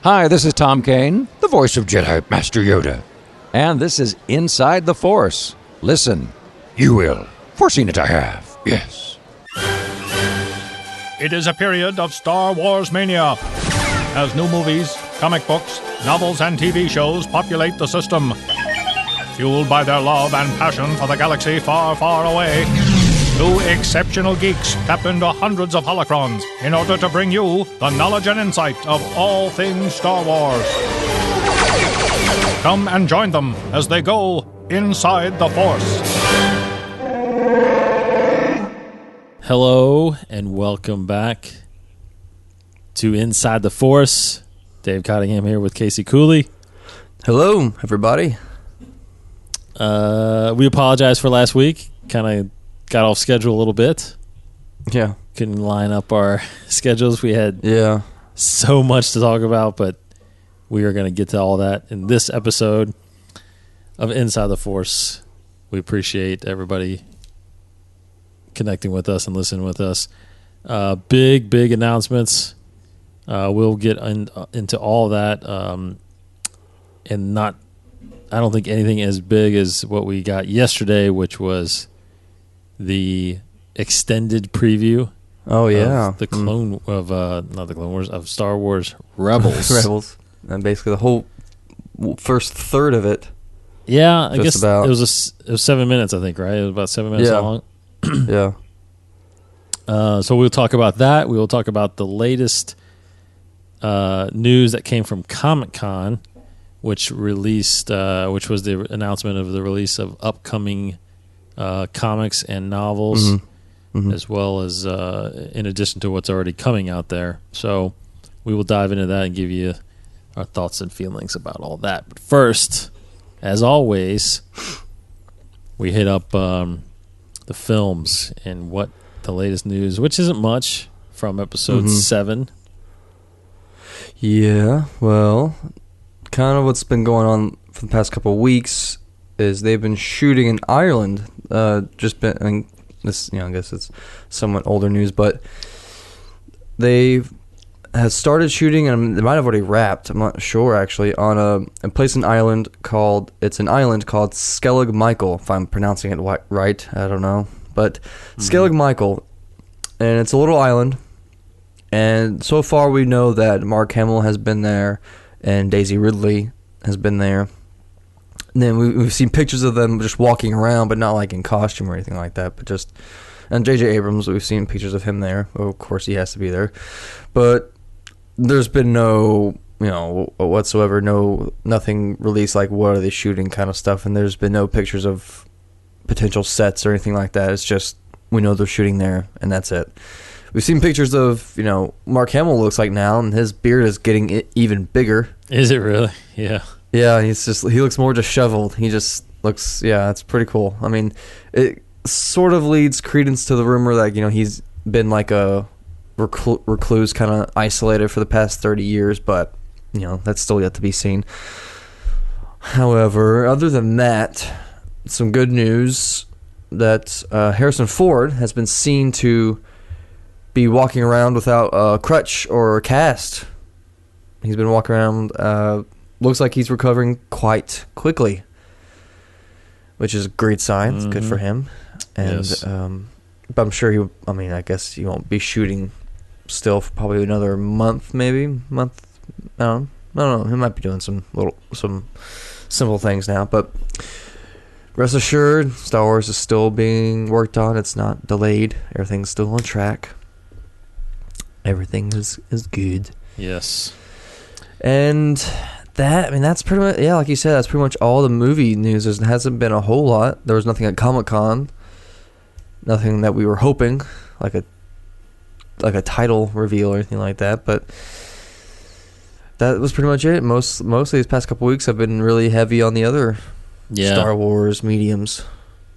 Hi, this is Tom Kane, the voice of Jedi Master Yoda. And this is Inside the Force. Listen, you will. Foreseen it I have, yes. It is a period of Star Wars mania, as new movies, comic books, novels, and TV shows populate the system. Fueled by their love and passion for the galaxy far, far away, two exceptional geeks tap into hundreds of holocrons in order to bring you the knowledge and insight of all things Star Wars. Come and join them as they go inside the Force. Hello and welcome back to Inside the Force. Dave Cottingham here with Casey Cooley. Hello, everybody. We apologize for last week. Kind of got off schedule a little bit. Yeah. Couldn't line up our schedules. We had so much to talk about, but we are going to get to all that in this episode of Inside the Force. We appreciate everybody connecting with us and listening with us. Big announcements. We'll get into all that, and I don't think anything as big as what we got yesterday, which was the extended preview. Oh yeah, of the clone of not the Clone Wars, of Star Wars Rebels. And basically the whole first third of it. Yeah, I guess it was 7 minutes. I think, right? It was about 7 minutes long. Yeah. So we'll talk about that. We will talk about the latest news that came from Comic-Con, which was the announcement of the release of upcoming comics and novels, as well as in addition to what's already coming out there. So we will dive into that and give you our thoughts and feelings about all that. But first, as always, we hit up the films and what the latest news, which isn't much, from episode 7. Yeah, well, kind of what's been going on for the past couple of weeks is they've been shooting in Ireland. I guess it's somewhat older news, but they have started shooting, and they might have already wrapped, I'm not sure actually, on a place in Ireland called Skellig Michael, if I'm pronouncing it right, I don't know, but Skellig Michael, and it's a little island, and so far we know that Mark Hamill has been there, and Daisy Ridley has been there. And then we've seen pictures of them just walking around, but not like in costume or anything like that, but just... And J.J. Abrams, we've seen pictures of him there. Well, of course, he has to be there. But there's been no, whatsoever, nothing released like what are they shooting kind of stuff, and there's been no pictures of potential sets or anything like that. It's just, we know they're shooting there, and that's it. We've seen pictures of, Mark Hamill looks like now, and his beard is getting even bigger. Is it really? Yeah. Yeah, he looks more disheveled. He just looks, it's pretty cool. I mean, it sort of leads credence to the rumor that, he's been like a recluse, kind of isolated for the past 30 years, but, that's still yet to be seen. However, other than that, some good news that Harrison Ford has been seen to be walking around without a crutch or a cast. He's been walking around, looks like he's recovering quite quickly, which is a great sign. It's good for him. And yes. But I'm sure I guess he won't be shooting still for probably another month, maybe. I don't know. He might be doing some simple things now, but rest assured, Star Wars is still being worked on. It's not delayed. Everything's still on track. Everything is good. Yes. And that's pretty much, like you said, that's pretty much all the movie news. There hasn't been a whole lot. There was nothing at Comic-Con. Nothing that we were hoping, like a title reveal or anything like that. But that was pretty much it. Most of these past couple weeks have been really heavy on the other Star Wars mediums.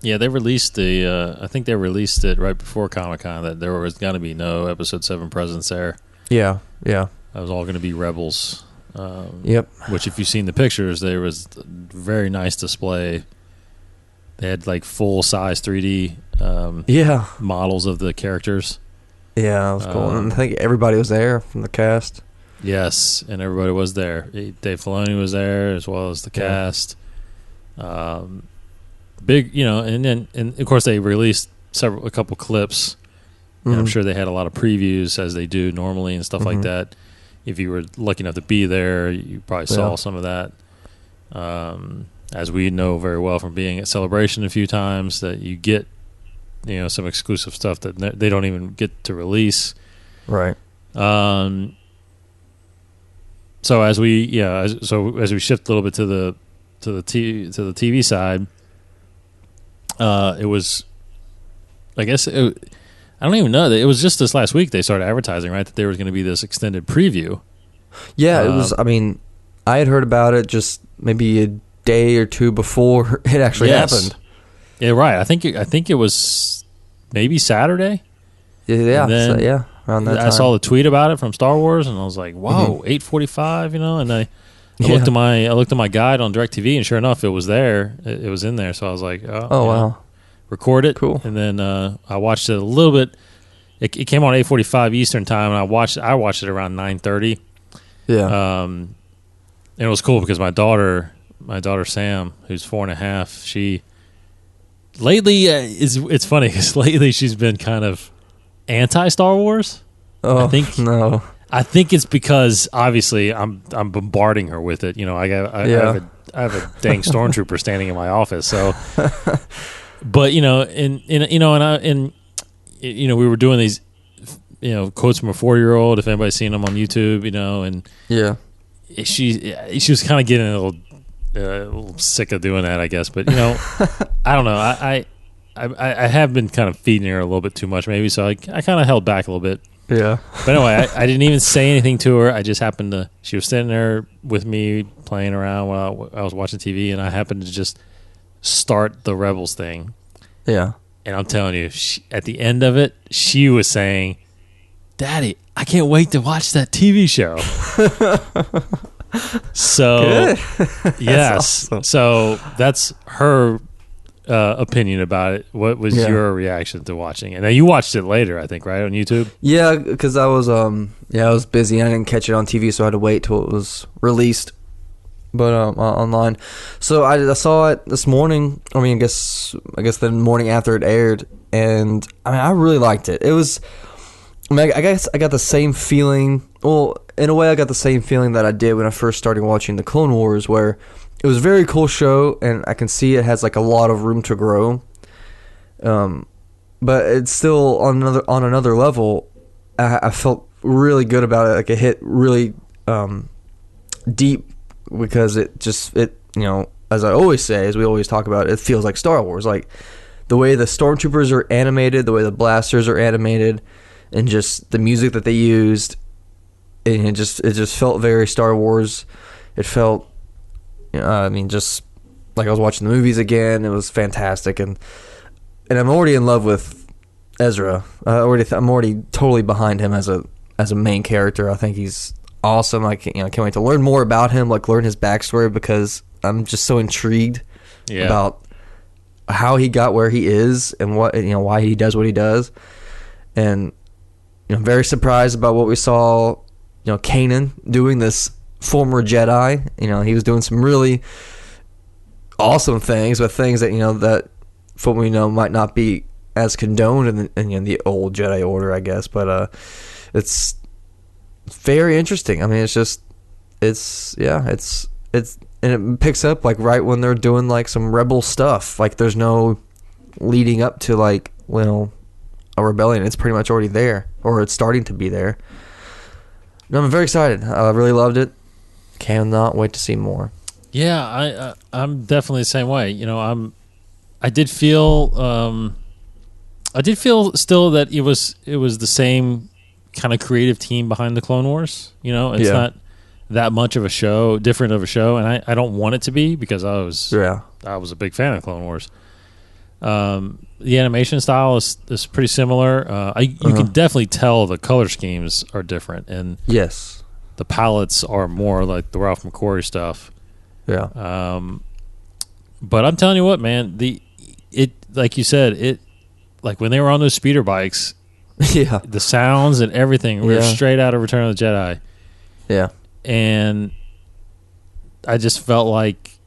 Yeah, they released I think they released it right before Comic-Con that there was going to be no Episode 7 presence there. Yeah. That was all going to be Rebels. Yep. Which, if you've seen the pictures, there was a very nice display. They had like full-size 3D models of the characters. Yeah, that was cool. And I think everybody was there from the cast. Yes, and everybody was there. Dave Filoni was there as well as the cast. Big, and of course they released a couple clips. And I'm sure they had a lot of previews as they do normally and stuff like that. If you were lucky enough to be there, you probably saw some of that. As we know very well from being at Celebration a few times, that you get, some exclusive stuff that they don't even get to release. Right. So as we shift a little bit to the TV side, it was, I guess I don't even know that it was just this last week they started advertising, right, that there was going to be this extended preview. Yeah, it was. I mean, I had heard about it just maybe a day or two before it actually happened. Yeah, right. I think it was maybe Saturday. Yeah, then around that time. I saw the tweet about it from Star Wars, and I was like, "Whoa, 8:45!" And I looked at my guide on DirecTV, and sure enough, it was there. It was in there. So I was like, "Oh, wow." Record it." Cool. And then I watched it a little bit. It came on 8:45 Eastern time, and I watched it around 9:30. Yeah. And it was cool because my daughter Sam, who's 4.5, she lately it's funny because lately she's been kind of anti Star Wars. Oh, I think no. I think it's because obviously I'm bombarding her with it. I have a dang stormtrooper standing in my office, so. But we were doing these, quotes from a 4-year-old. If anybody's seen them on YouTube, and she was kind of getting a little sick of doing that, I guess. But I don't know. I have been kind of feeding her a little bit too much, maybe. So I kind of held back a little bit. Yeah. But anyway, I didn't even say anything to her. I just happened to. She was sitting there with me playing around while I was watching TV, and I happened to just start the Rebels thing. Yeah. And I'm telling you, at the end of it, she was saying, "Daddy, I can't wait to watch that TV show." So, yes. Awesome. So that's her opinion about it. What was your reaction to watching it? Now you watched it later, I think, right, on YouTube? Yeah, because I was I was busy. I didn't catch it on TV, so I had to wait till it was released. But online, so I saw it this morning. I mean, I guess the morning after it aired, and I really liked it. It was, I guess I got the same feeling. Well, in a way, I got the same feeling that I did when I first started watching the Clone Wars, where it was a very cool show, and I can see it has like a lot of room to grow. But it's still on another level. I felt really good about it. Like it hit really deep. Because it as I always say, as we always talk about, it feels like Star Wars. Like the way the stormtroopers are animated, the way the blasters are animated, and just the music that they used, and it just felt very Star Wars. It felt, just like I was watching the movies again. It was fantastic, and I'm already in love with Ezra. I'm already totally behind him as a main character. I think he's awesome. I can't wait to learn more about him, like learn his backstory, because I'm just so intrigued about how he got where he is and what why he does what he does. And I'm very surprised about what we saw. Kanan doing, this former Jedi. He was doing some really awesome things, but things that that from what we know might not be as condoned in the old Jedi Order, I guess. But it's very interesting. I mean, it's and it picks up like right when they're doing like some rebel stuff. Like there's no leading up to a rebellion. It's pretty much already there, or it's starting to be there. No, I'm very excited. I really loved it. Cannot wait to see more. Yeah, I'm definitely the same way. I did feel still that it was the same kind of creative team behind the Clone Wars. It's not that much of a show, different of a show, and I don't want it to be, because I was a big fan of Clone Wars. The animation style is pretty similar. You can definitely tell the color schemes are different, and yes, the palettes are more like the Ralph McQuarrie stuff. Yeah. But I'm telling you what, man, like you said, like when they were on those speeder bikes. Yeah, the sounds and everything were straight out of Return of the Jedi, Yeah. And I just felt like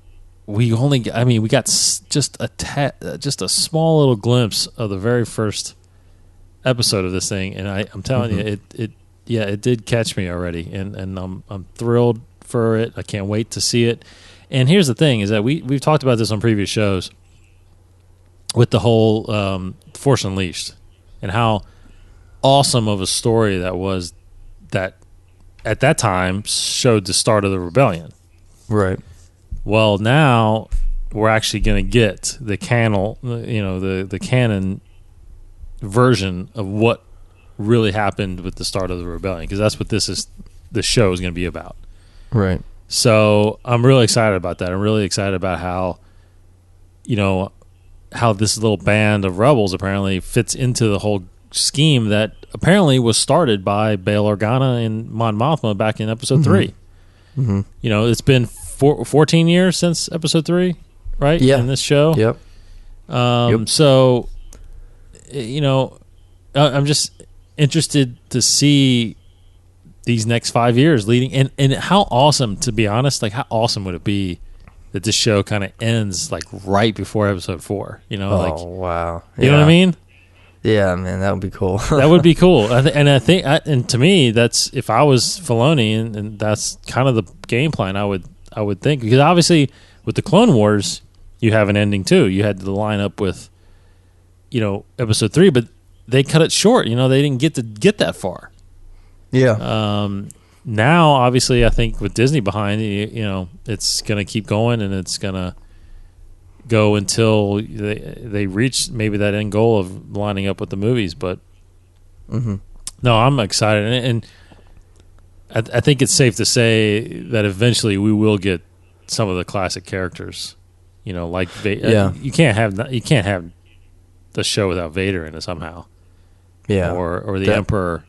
we got just a small little glimpse of the very first episode of this thing, and I'm telling you, it did catch me already, and I'm thrilled for it. I can't wait to see it. And here's the thing: is that we've talked about this on previous shows with the whole Force Unleashed and how awesome of a story that was. That at that time showed the start of the rebellion. Right. Well, now we're actually going to get the canon, the canon version of what really happened with the start of the rebellion, because that's what this show is going to be about. Right. So I'm really excited about that. I'm really excited about how this little band of rebels apparently fits into the whole scheme that apparently was started by Bail Organa and Mon Mothma back in episode 3. Mm-hmm. It's been 14 years since episode 3, right? Yeah. In this show. Yep. So, I'm just interested to see these next 5 years leading, and how awesome, to be honest, like how awesome would it be that this show kind of ends like right before episode 4? Wow. You know what I mean? Yeah, man, that would be cool. That would be cool. And to me, that's, if I was Filoni, and that's kind of the game plan, I would think, because obviously with the Clone Wars, you have an ending too. You had to line up with, episode 3, but they cut it short. They didn't get that far. Yeah. Now, obviously, I think with Disney behind, it's going to keep going, and it's going to go until they reach maybe that end goal of lining up with the movies. But no, I'm excited, and I think it's safe to say that eventually we will get some of the classic characters. Like Vader. You can't have the show without Vader in it somehow. Yeah. Or the Emperor.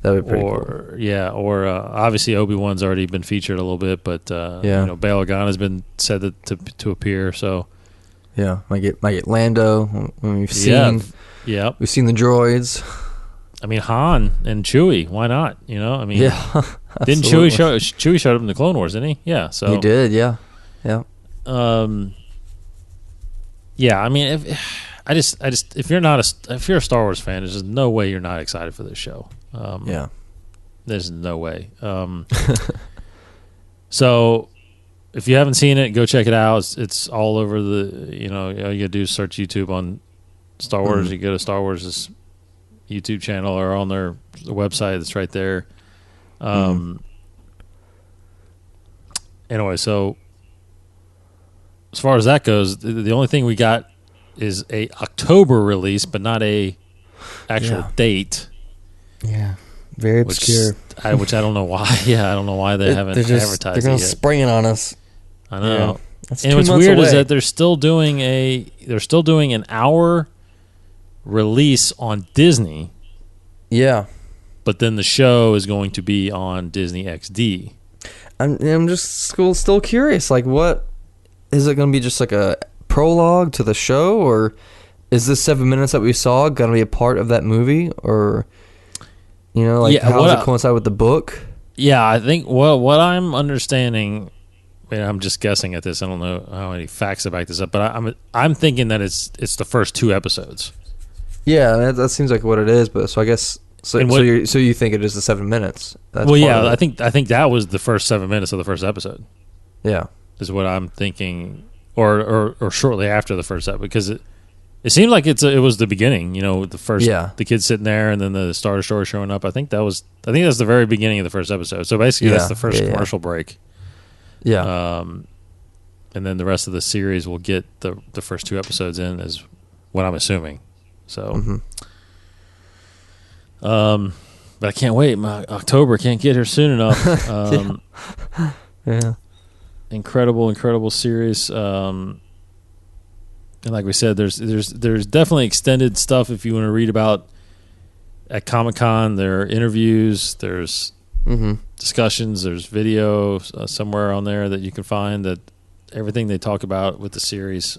That would be pretty cool. Yeah, or obviously Obi-Wan's already been featured a little bit, but Bail Organa has been said to appear. So yeah, might get Lando. When we've seen we've seen the droids. I mean, Han and Chewie. Why not? Yeah. Didn't Chewie showed up in the Clone Wars? Didn't he? Yeah. So he did. Yeah. Yeah. Yeah. I mean, if you're a Star Wars fan, there's just no way you're not excited for this show. There's no way. So if you haven't seen it, go check it out. It's all over all you gotta do is search YouTube on Star Wars. You go to Star Wars' YouTube channel or on their website. It's right there. Anyway, so as far as that goes, the only thing we got is a October release, but not a actual date. Yeah, very obscure. Which I don't know why. Yeah, I don't know why they haven't advertised it yet. They're going to spring it on us. I know. Yeah, that's and 2 what's months weird away. is that they're still doing an hour release on Disney. Yeah, but then the show is going to be on Disney XD. I'm just still curious. Like, what is it going to be? Just like a prologue to the show, or is this 7 minutes that we saw going to be a part of that movie, or how does it coincide with the book? Yeah, I think what I'm understanding, and I'm just guessing at this. I don't know how many facts to back this up, but I'm thinking that it's the first 2 episodes. Yeah, that seems like what it is. But so I guess so you think it is the 7 minutes? That's I think that was the first 7 minutes of the first episode. Yeah, is what I'm thinking, or shortly after the first episode, because it seemed like it was the beginning. The first the kids sitting there, and then the Star Destroyer showing up. I think that's the very beginning of the first episode. So basically, that's the first commercial break. Yeah. And then the rest of the series will get the first 2 episodes in, is what I'm assuming. So, but I can't wait. My October can't get here soon enough. Yeah. Incredible series. And like we said, there's definitely extended stuff if you want to read about at Comic-Con. There are interviews, there's discussions, there's video somewhere on there that you can find, that everything they talk about with the series.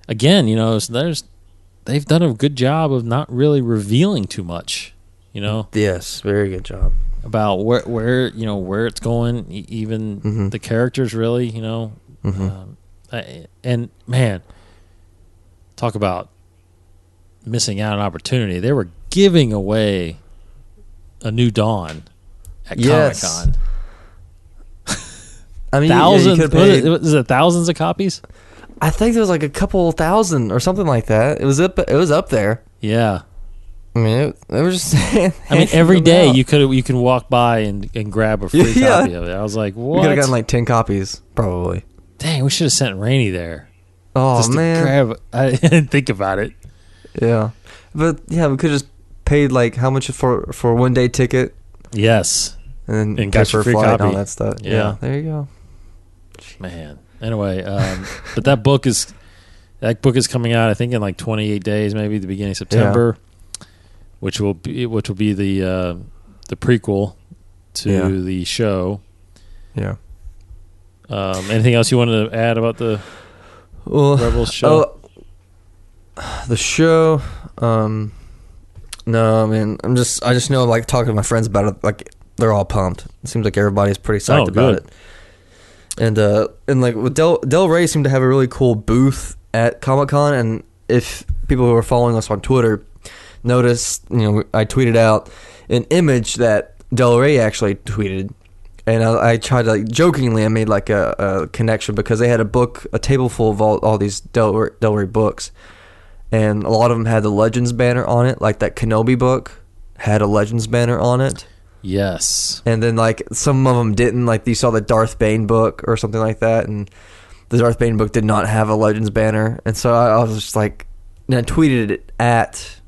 Again, they've done a good job of not really revealing too much. Yes, very good job. about where where it's going, even the characters really, and man, talk about missing out on opportunity. They were giving away A New Dawn at Yes. Comic-Con. I mean, Thousands, you paid, is it thousands of copies? I think there was like a couple thousand or something like that. It was up there. Yeah. I mean, they were just saying. I mean, every day you can walk by and grab a free Yeah. copy of it. I was like, We what? could have gotten like 10 copies, probably. Dang, we should have sent Rainey there. Oh Just to man, grab. I didn't think about it. yeah, but yeah, we could have just paid like how much for a 1 day ticket Yes, and then And pay got for your a free flight and all copy. that stuff. Yeah. Yeah, there you go. man. Anyway, but that book is coming out. I think in like 28 days, maybe the beginning of September, which will be the prequel to the show. Yeah. Anything else you wanted to add about the Well, Rebels show? the show. No, I mean, I just know, like, talking to my friends about it, like, they're all pumped. It seems like everybody's pretty psyched about good. it. And like with Del Rey seemed to have a really cool booth at Comic-Con, and if people who are following us on Twitter noticed, I tweeted out an image that Del Rey actually tweeted, and I tried to, like, jokingly, I made like a connection because they had a table full of all these Del Rey books, and a lot of them had the Legends banner on it, like that Kenobi book had a Legends banner on it. Yes. And then, like, some of them didn't. Like, you saw the Darth Bane book or something like that, and the Darth Bane book did not have a Legends banner. And so I was just like, and I tweeted it at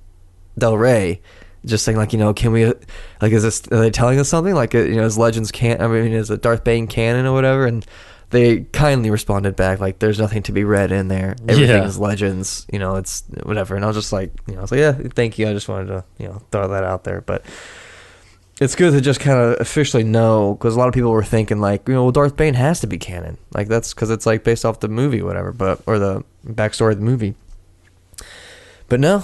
Del Rey, just saying, like, can we, like, are they telling us something? Like, is Legends is a Darth Bane canon or whatever? And they kindly responded back, like, there's nothing to be read in there. Everything is Legends, it's whatever. And I was just like, yeah, thank you. I just wanted to, throw that out there. But it's good to just kind of officially know, because a lot of people were thinking, like, Darth Bane has to be canon. Like, that's because it's, like, based off the movie or whatever, or the backstory of the movie. But no,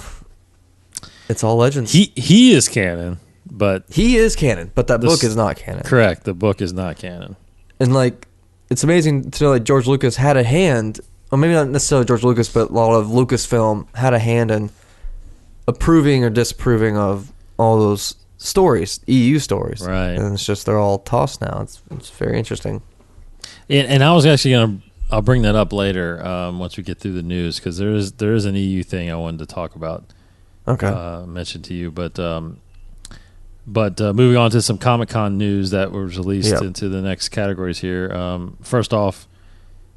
it's all Legends. He is canon, but He is canon, but that book is not canon. correct. The book is not canon. And, like, it's amazing to know that George Lucas had a hand, or maybe not necessarily George Lucas, but a lot of Lucasfilm had a hand in approving or disapproving of all those stories, EU stories. Right. And it's just, they're all tossed now. It's very interesting. And I was actually I'll bring that up later once we get through the news, because there is an EU thing I wanted to talk about. Okay. Mention to you, but moving on to some Comic-Con news that was released into the next categories here. First off,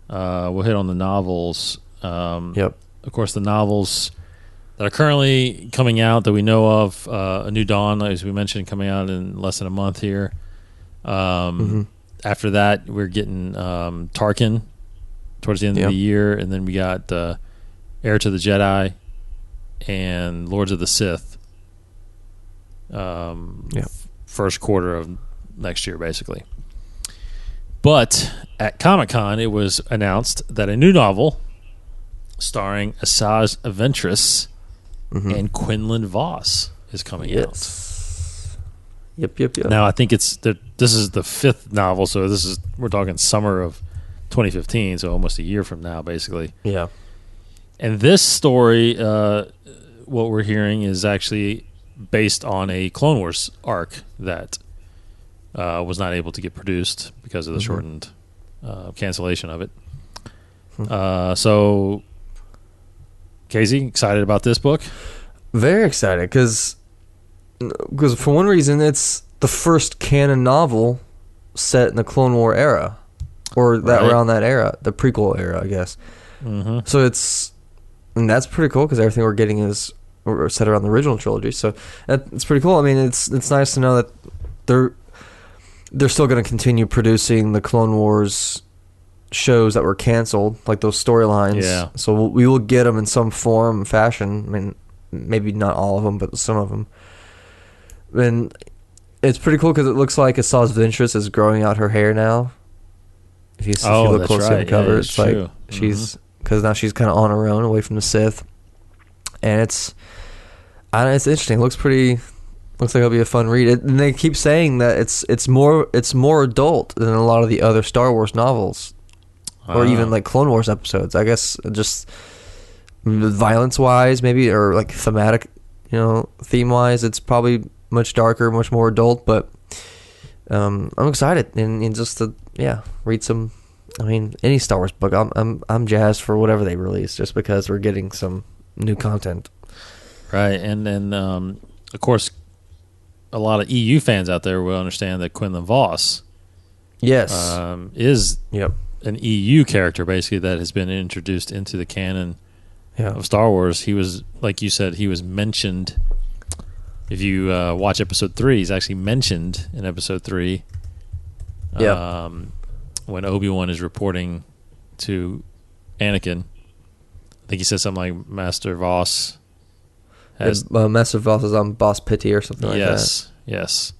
we'll hit on the novels. Of course, the novels that are currently coming out that we know of, A New Dawn, as we mentioned, coming out in less than a month here. After that, we're getting Tarkin towards the end of the year, and then we got Heir to the Jedi and Lords of the Sith. First quarter of next year, basically. But at Comic-Con, it was announced that a new novel starring Asajj Ventress and Quinlan Voss is coming out. Yep. Now, I think this is the fifth novel, so we're talking summer of 2015, so almost a year from now, basically. Yeah. And this story, what we're hearing, is actually based on a Clone Wars arc that was not able to get produced because of the shortened cancellation of it. So, Casey, excited about this book? Very excited, because for one reason, it's the first canon novel set in the Clone War era, or that around that era, the prequel era, I guess. So and that's pretty cool, because everything we're getting is set around the original trilogy. So it's pretty cool. I mean, it's nice to know that they're still going to continue producing the Clone Wars shows that were canceled, like those storylines. Yeah. So we will get them in some form, fashion. I mean, maybe not all of them, but some of them. And it's pretty cool, because it looks like Asajj Ventress is growing out her hair now. If you look that's closely right. at the cover, Yeah, it's true. like because now she's kind of on her own, away from the Sith, and it's interesting. It looks pretty Looks like it'll be a fun read. And they keep saying that it's more adult than a lot of the other Star Wars novels, or even like Clone Wars episodes. I guess just violence wise, maybe, or like thematic, theme wise, it's probably much darker, much more adult. But I'm excited and just to read some. I mean, any Star Wars book, I'm jazzed for whatever they release, just because we're getting some new content. Right, and then of course, a lot of EU fans out there will understand that Quinlan Voss, yes, is an EU character basically that has been introduced into the canon of Star Wars. He was, like you said, he was mentioned. If you watch Episode 3, he's actually mentioned in Episode 3. Yeah. When Obi-Wan is reporting to Anakin, I think he says something like Master Voss has... Master Voss is on Boss Pity or something like that. Yes.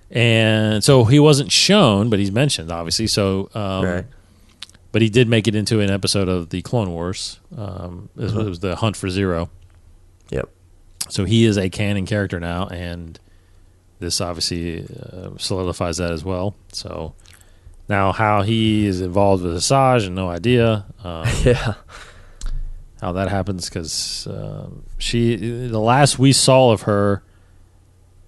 And so he wasn't shown, but he's mentioned, obviously. So, right. But he did make it into an episode of the Clone Wars. It was the Hunt for Zero. Yep. So he is a canon character now, and this obviously solidifies that as well. So... Now, how he is involved with Asajj, and no idea. How that happens, because the last we saw of her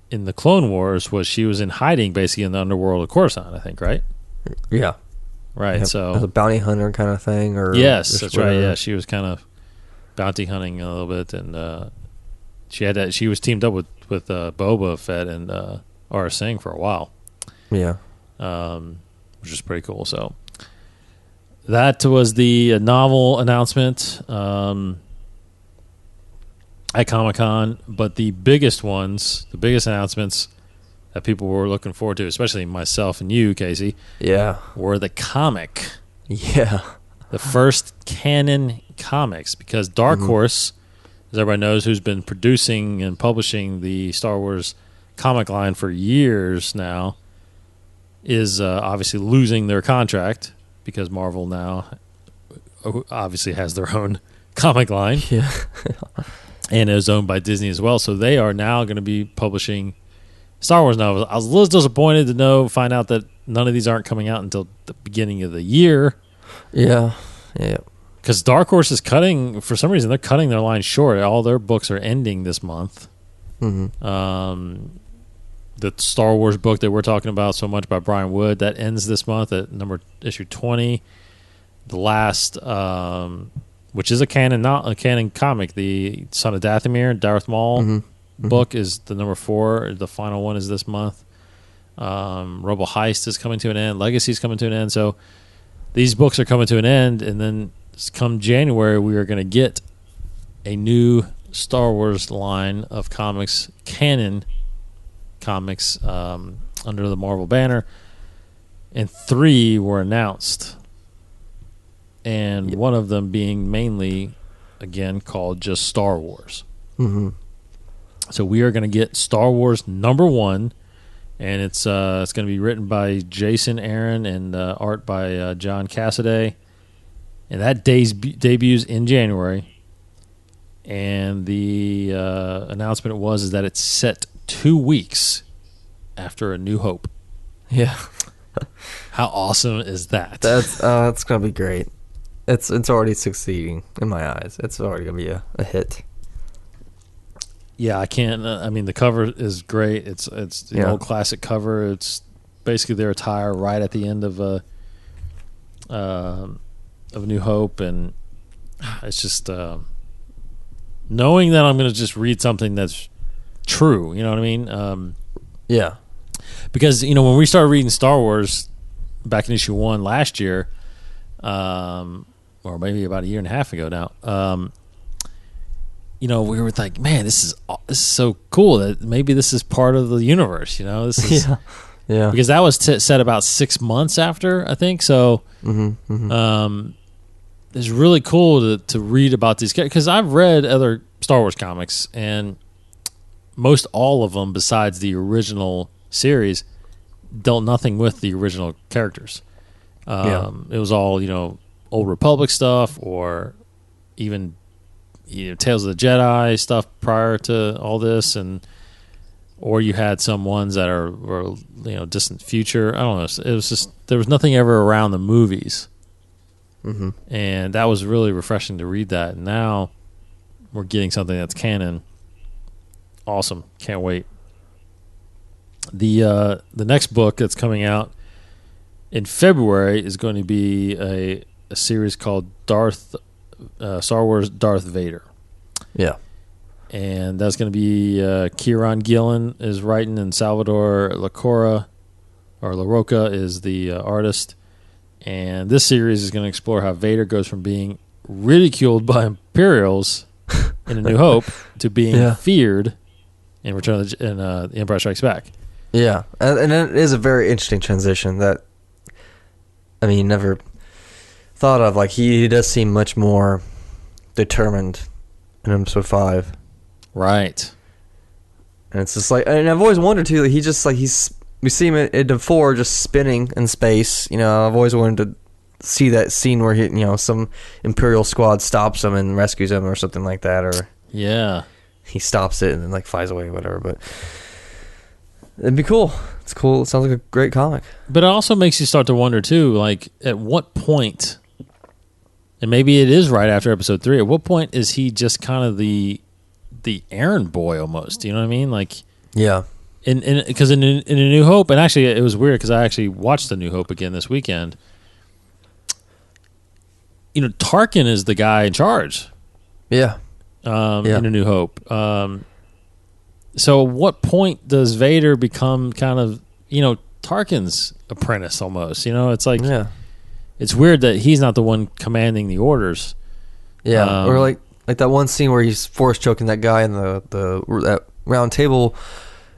in the Clone Wars was she was in hiding, basically in the underworld of Coruscant, I think, right? Yeah. Right. So as a bounty hunter kind of thing, or yes, that's right. Yeah, she was kind of bounty hunting a little bit, and she was teamed up with Boba Fett and Aurra Sing for a while. Yeah. Which is pretty cool. So that was the novel announcement at Comic-Con. But the biggest announcements that people were looking forward to, especially myself and you, Casey, were the comic. Yeah. The first canon comics, because Dark Horse, as everybody knows, who's been producing and publishing the Star Wars comic line for years now, is obviously losing their contract because Marvel now obviously has their own comic line. Yeah. And is owned by Disney as well. So they are now going to be publishing Star Wars novels. I was a little disappointed to find out that none of these aren't coming out until the beginning of the year. Yeah. Yeah. Because Dark Horse is for some reason, they're cutting their line short. All their books are ending this month. Mm-hmm. The Star Wars book that we're talking about so much by Brian Wood, that ends this month at issue 20. The last, which is a canon comic, the Son of Dathomir, Darth Maul book is the number 4. The final one is this month. Rebel Heist is coming to an end. Legacy is coming to an end. So these books are coming to an end, and then come January, we are going to get a new Star Wars line of comics, canon comics, under the Marvel banner, and 3 were announced, and one of them being mainly, again, called just Star Wars. So we are going to get Star Wars number 1, and it's going to be written by Jason Aaron and art by John Cassaday, and that debuts in January. And the announcement was that it's set 2 weeks after A New Hope. Yeah. How awesome is that? That's gonna be great. It's already succeeding in my eyes. It's already gonna be a hit. Yeah, I can't. I mean, the cover is great. It's the old classic cover. It's basically their attire right at the end of A New Hope, and it's just knowing that I'm gonna just read something that's true, you know what I mean? Yeah. Because, when we started reading Star Wars back in issue 1 last year, or maybe about a year and a half ago now, we were like, man, this is so cool that maybe this is part of the universe, This is, yeah. Because that was set about 6 months after, I think. So, it's really cool to read about these characters, because I've read other Star Wars comics, and most all of them, besides the original series, dealt nothing with the original characters. It was all, Old Republic stuff, or even Tales of the Jedi stuff prior to all this, or you had some ones that were distant future. I don't know. It was just there was nothing ever around the movies, and that was really refreshing to read that. And now we're getting something that's canon. Awesome! Can't wait. The next book that's coming out in February is going to be a series called Star Wars Darth Vader. Yeah. And that's going to be Kieran Gillen is writing, and Salvador LaRocca is the artist. And this series is going to explore how Vader goes from being ridiculed by Imperials in A New Hope to being feared in The Empire Strikes Back. Yeah, and it is a very interesting transition that, I mean, never thought of. Like, he does seem much more determined in episode 5. Right. And it's just like, and I've always wondered too, like, we see him in 4 just spinning in space. I've always wanted to see that scene where some Imperial squad stops him and rescues him or something like that, or he stops it and then flies away or whatever. But it'd be cool. It's cool. It sounds like a great comic. But it also makes you start to wonder too, like, at what point, and maybe it is right after episode 3, at what point is he just kind of the errand boy almost? You know what I mean? Like, yeah. Because in A New Hope, and actually it was weird because I actually watched A New Hope again this weekend. Tarkin is the guy in charge. Yeah. In A New Hope. So at what point does Vader become kind of, Tarkin's apprentice almost? It's like, it's weird that he's not the one commanding the orders. Yeah, or like that one scene where he's force choking that guy in that round table,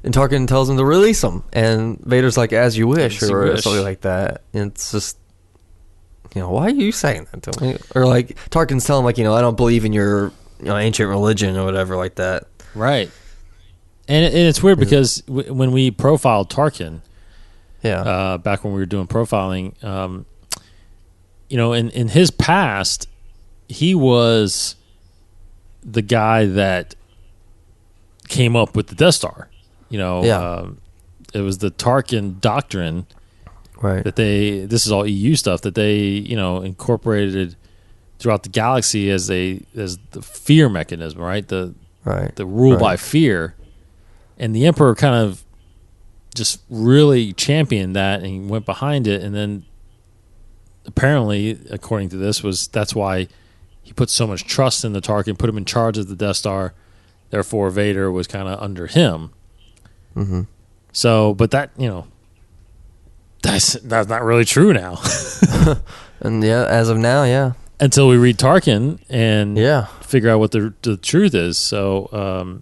and Tarkin tells him to release him, and Vader's like, "As you wish," or something like that. And it's just, why are you saying that to me? Or like Tarkin's telling him, like, I don't believe in your ancient religion or whatever like that. Right. And it's weird because when we profiled Tarkin, back when we were doing profiling, in his past, he was the guy that came up with the Death Star. It was the Tarkin doctrine, right? That this is all EU stuff that they incorporated throughout the galaxy as the fear mechanism, right? The rule by fear. And the Emperor kind of just really championed that and went behind it. And then apparently, according to this, that's why he put so much trust in the Tarkin, put him in charge of the Death Star. Therefore, Vader was kind of under him. Mm-hmm. So, but that, that's not really true now. And as of now, until we read Tarkin and figure out what the truth is. So,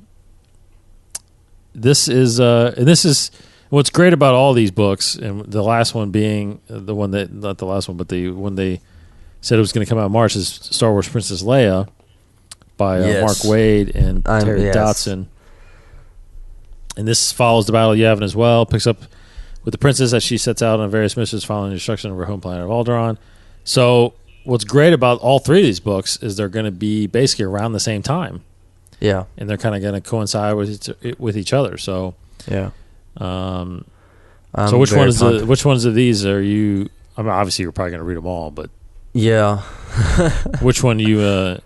This is what's great about all these books, and the last one being the one that, not the last one, but the one they said it was going to come out in March, is Star Wars Princess Leia by Mark Waid and Terry Dodson. And this follows the Battle of Yavin as well, picks up with the princess as she sets out on various missions following the destruction of her home planet of Alderaan. So what's great about all 3 of these books is they're going to be basically around the same time. Yeah, and they're kind of going to coincide with each other. So, so which ones of these are you? I mean, obviously you're probably going to read them all, but which one are you going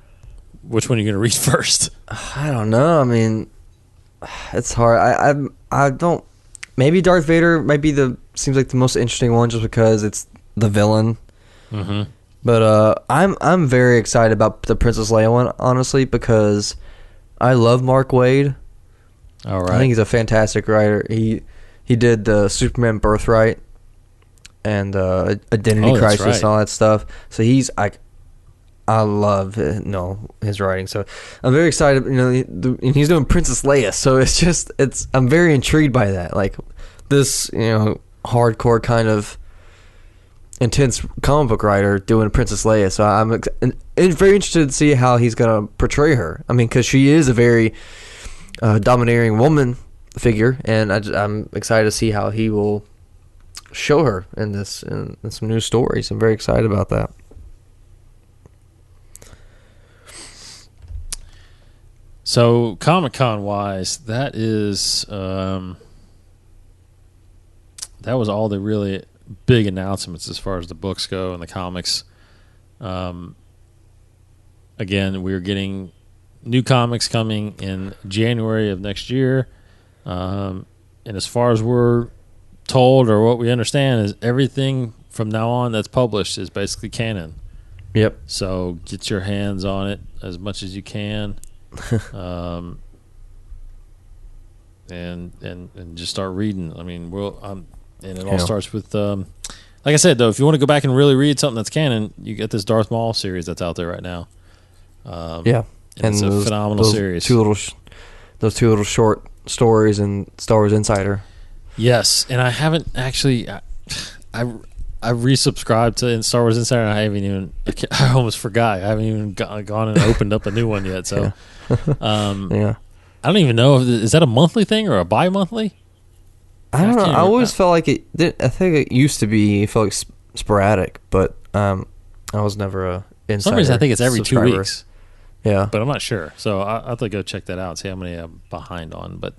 to read first? I don't know. I mean, it's hard. I don't. Maybe Darth Vader might be seems like the most interesting one just because it's the villain. Mm-hmm. But I'm very excited about the Princess Leia one, honestly, because I love Mark Waid. All right. I think he's a fantastic writer. He did the Superman Birthright and Identity Crisis and all that stuff. So I love his writing. So I'm very excited. And he's doing Princess Leia. So I'm very intrigued by that. Like this, hardcore kind of intense comic book writer doing Princess Leia. So I'm very interested to see how he's going to portray her. I mean, because she is a very domineering woman figure, and I'm excited to see how he will show her in some new stories. I'm very excited about that. So Comic-Con wise, that was all the really big announcements as far as the books go and the comics. Again, we're getting new comics coming in January of next year. And as far as we're told or what we understand is everything from now on that's published is basically canon. Yep. So get your hands on it as much as you can. And just start reading. I mean, and it all starts with, like I said, though, if you want to go back and really read something that's canon, you get this Darth Maul series that's out there right now. And it's a phenomenal series. Those two little short stories in Star Wars Insider. Yes, and I haven't actually. I resubscribed to Star Wars Insider, and I haven't even. I almost forgot. I haven't even gone and opened up a new one yet. So, yeah. I don't even know. Is that a monthly thing or a bi-monthly? I don't know. I always felt like it did. I think it used to be. It felt like sporadic, but I was never a Insider. For some reason, I think it's every subscriber. 2 weeks. Yeah, but I'm not sure. So I have to go check that out and see how many I'm behind on. But,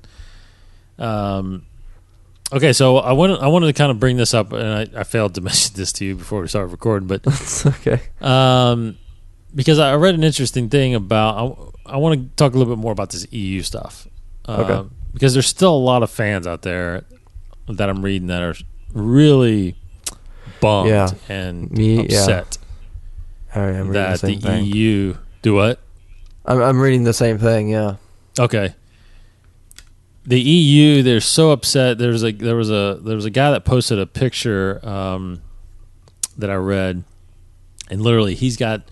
okay. So I wanted to kind of bring this up, and I failed to mention this to you before we started recording, but it's okay. Because I read an interesting thing about. I want to talk a little bit more about this EU stuff. Okay. Because there's still a lot of fans out there that I'm reading that are really bummed and upset I'm that the EU do what? I'm reading the same thing. Yeah. Okay. The EU, they're so upset. There was a guy that posted a picture that I read, and literally he's got,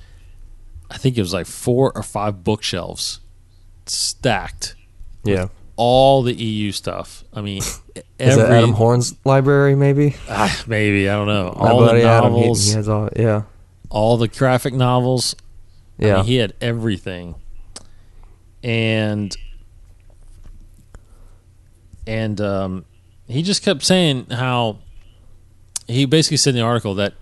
I think it was like 4 or 5 bookshelves stacked. Yeah. All the EU stuff. I mean, is that Adam Horn's library? Maybe. Maybe, I don't know. My all buddy the novels. Adam, he has all. Yeah. All the graphic novels. Yeah. I mean, he had everything. And he just kept saying how he basically said in the article that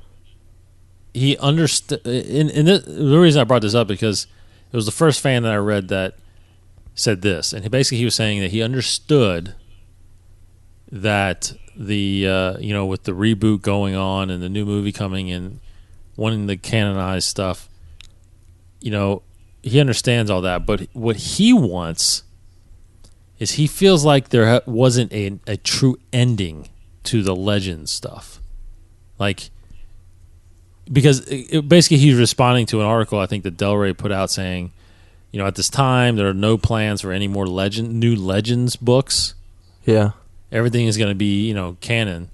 he understood. The reason I brought this up because it was the first fan that I read that said this, and he was saying that he understood that the with the reboot going on and the new movie coming and wanting to canonize stuff, he understands all that, but what he wants is he feels like there wasn't a true ending to the Legends stuff. Like, because basically he's responding to an article I think that Del Rey put out saying, at this time there are no plans for any more new Legends books. Yeah. Everything is going to be, canon.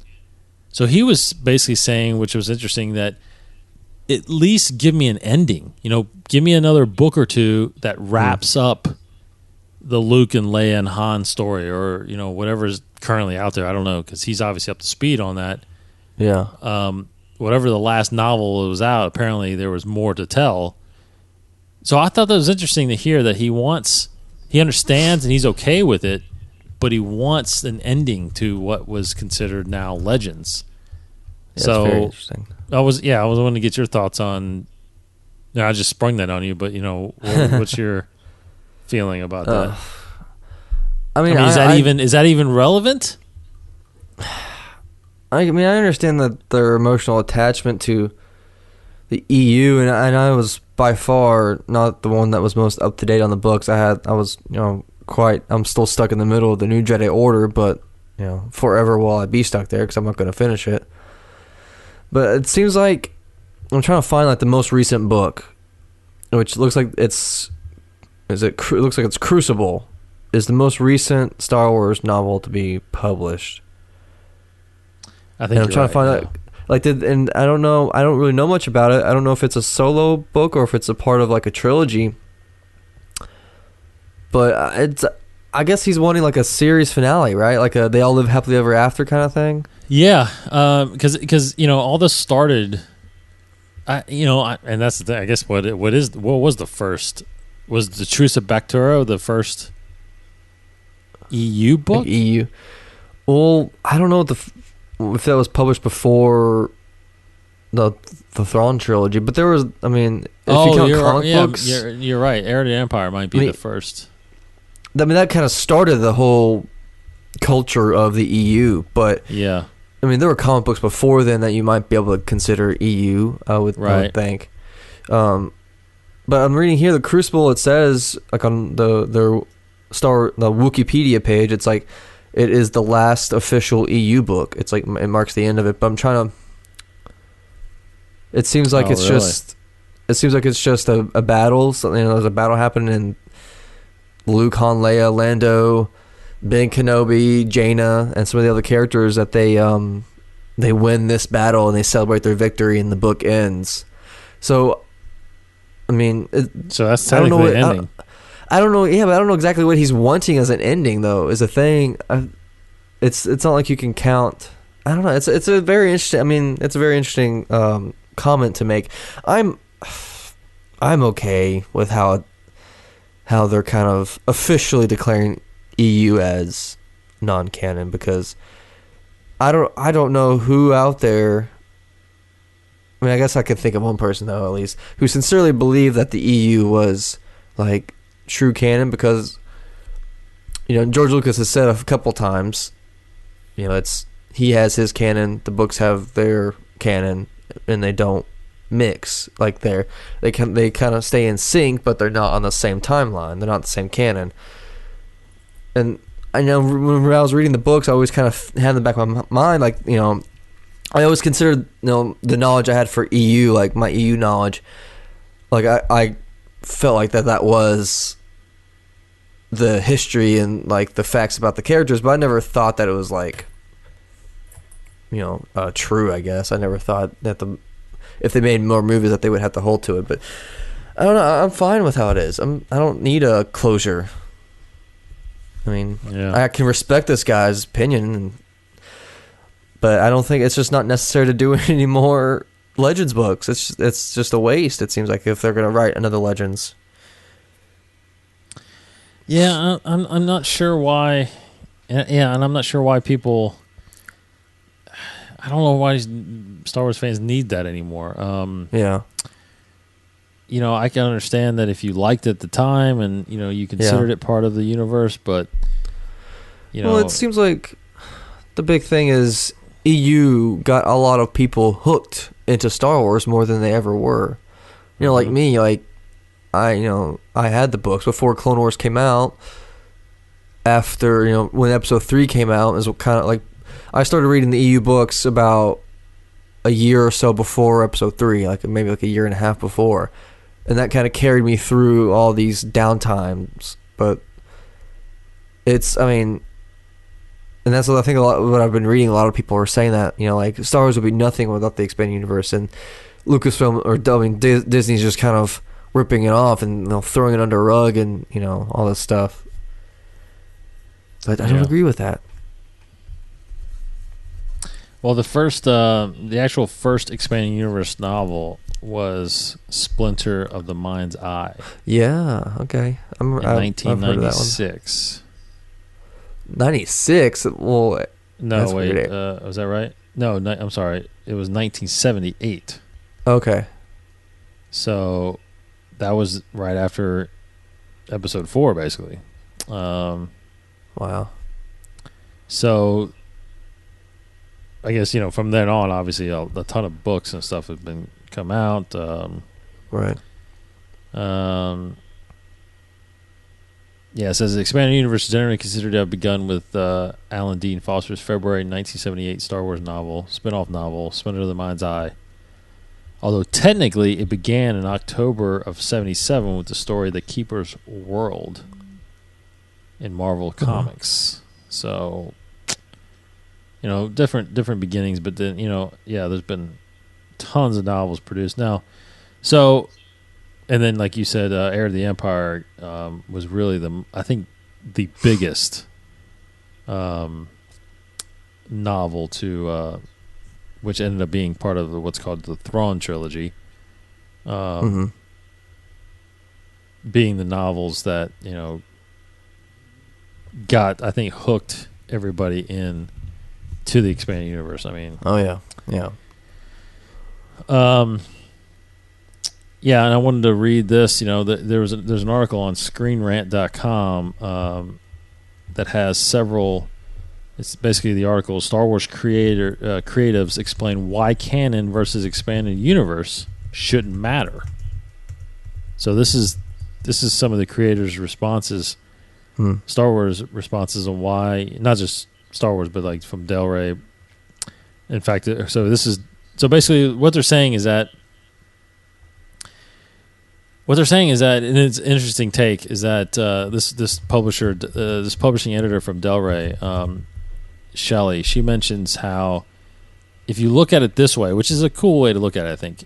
So he was basically saying, which was interesting, that at least give me an ending. Give me another book or two that wraps up the Luke and Leia and Han story, or whatever is currently out there. I don't know, because he's obviously up to speed on that. Yeah. Whatever the last novel that was out, apparently there was more to tell. So I thought that was interesting to hear that he understands and he's okay with it, but he wants an ending to what was considered now Legends. Yeah, so that's very interesting. I was wanting to get your thoughts on. I just sprung that on you, but what's your feeling about that? I mean, is that even relevant? I mean, I understand that their emotional attachment to the EU, and I was by far not the one that was most up to date on the books. I'm still stuck in the middle of the New Jedi Order, but forever will I be stuck there because I'm not going to finish it. But it seems like I'm trying to find like the most recent book, which looks like it looks like it's Crucible, is the most recent Star Wars novel to be published. I think I'm trying to find out. And I don't know. I don't really know much about it. I don't know if it's a solo book or if it's a part of like a trilogy. But I guess he's wanting like a series finale, right? Like they all live happily ever after kind of thing. Yeah, because all this started. And that's the thing. I guess what was the first? Was the Truce of Bacturo the first EU book? Like EU. Well, I don't know if that was published before the Thrawn trilogy, but there was. I mean, if you count comic books, you're right. Heir to the Empire might be the first. I mean, that kind of started the whole culture of the EU. But Yeah. I mean, there were comic books before then that you might be able to consider EU. I would think. But I'm reading here the Crucible. It says like on the Wikipedia page, it's like it is the last official EU book. It's like it marks the end of it. But I'm trying to. It seems like it's really? just. It seems like it's just a battle. So, there's a battle happening in Luke, Han, Leia, Lando, Ben Kenobi, Jaina, and some of the other characters that they win this battle and they celebrate their victory and the book ends. So, I mean, So that's technically an ending. I don't know. Yeah, but I don't know exactly what he's wanting as an ending, though. Is a thing. It's not like you can count. I don't know. It's a very interesting. I mean, it's a very interesting comment to make. I'm okay with how they're kind of officially declaring EU as non-canon, because I don't know who out there. I mean, I guess I could think of one person though, at least, who sincerely believed that the EU was like true canon, because George Lucas has said a couple times, he has his canon, the books have their canon, and they don't mix. Like they kind of stay in sync, but they're not on the same timeline. They're not the same canon. And I know when I was reading the books, I always kind of had in the back of my mind, like, I always considered, the knowledge I had for EU, like my EU knowledge, like I felt like that was the history and like the facts about the characters, but I never thought that it was like, true. I guess I never thought that if they made more movies that they would have to hold to it. But I don't know. I'm fine with how it is. I don't need a closure. I mean, I can respect this guy's opinion, but I don't think it's just not necessary to do any more Legends books. It's just a waste. It seems like if they're going to write another Legends. Yeah, I'm not sure why. Yeah, and I'm not sure why people. I don't know why Star Wars fans need that anymore. Yeah. I can understand that if you liked it at the time and you considered it part of the universe, but well, it seems like the big thing is EU got a lot of people hooked into Star Wars more than they ever were. Like me, like I had the books before Clone Wars came out. After when Episode 3 came out, is kind of like I started reading the EU books about a year or so before Episode 3, like maybe like a year and a half before, and that kind of carried me through all these downtimes. But and that's what I think what I've been reading. A lot of people are saying that like Star Wars would be nothing without the expanded universe, and Lucasfilm Disney's just kind of ripping it off and throwing it under a rug and all this stuff. But I don't agree with that. Well, the actual first expanding universe novel was Splinter of the Mind's Eye. Yeah. Okay. In 1996. 96. Well, no, wait. Was that right? No, I'm sorry. It was 1978. Okay. So that was right after Episode 4, basically. Wow. So I guess from then on, obviously a ton of books and stuff have been come out. Right. Yeah, it says the expanded universe is generally considered to have begun with Alan Dean Foster's February 1978 Star Wars novel, spin-off novel, Splinter of the Mind's Eye. Although technically it began in October of 77 with the story The Keeper's World in Marvel Comics. So, different beginnings, but then, there's been tons of novels produced now. So, and then, like you said, Heir of the Empire was really I think the biggest novel to, which ended up being part of what's called the Thrawn trilogy. Being the novels that, got, I think, hooked everybody in to the expanded universe. I mean, oh yeah. Yeah, and I wanted to read this. There's an article on ScreenRant.com that has several. It's basically the article. Star Wars creatives explain why canon versus expanded universe shouldn't matter. So this is some of the creators' responses, Star Wars responses on why, not just Star Wars, but like from Del Rey. In fact, so basically what they're saying is that. What they're saying is that, and it's an interesting take, is that this publishing editor from Del Rey, Shelley, she mentions how if you look at it this way, which is a cool way to look at it, I think.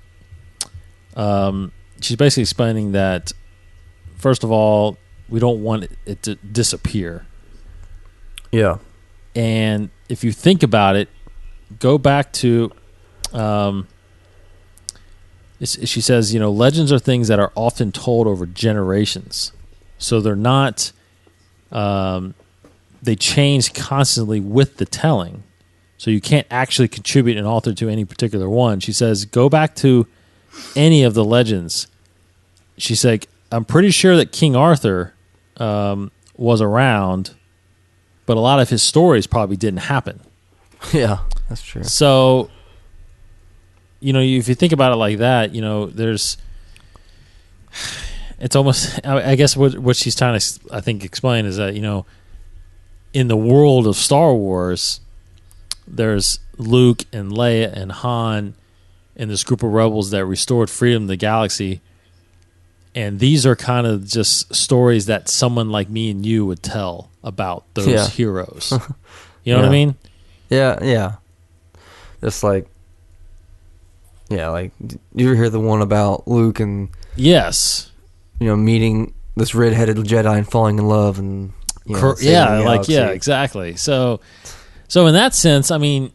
She's basically explaining that, first of all, we don't want it to disappear. Yeah. And if you think about it, go back to... she says, legends are things that are often told over generations. So they're not, they change constantly with the telling. So you can't actually contribute an author to any particular one. She says, go back to any of the legends. She's like, I'm pretty sure that King Arthur was around, but a lot of his stories probably didn't happen. Yeah, that's true. So... if you think about it like that, it's almost, I guess what she's trying to, I think, explain is that, in the world of Star Wars, there's Luke and Leia and Han and this group of rebels that restored freedom to the galaxy. And these are kind of just stories that someone like me and you would tell about those heroes. You know what I mean? Yeah. Just like, like, you ever hear the one about Luke and... Yes. Meeting this red-headed Jedi and falling in love and... exactly. So in that sense, I mean,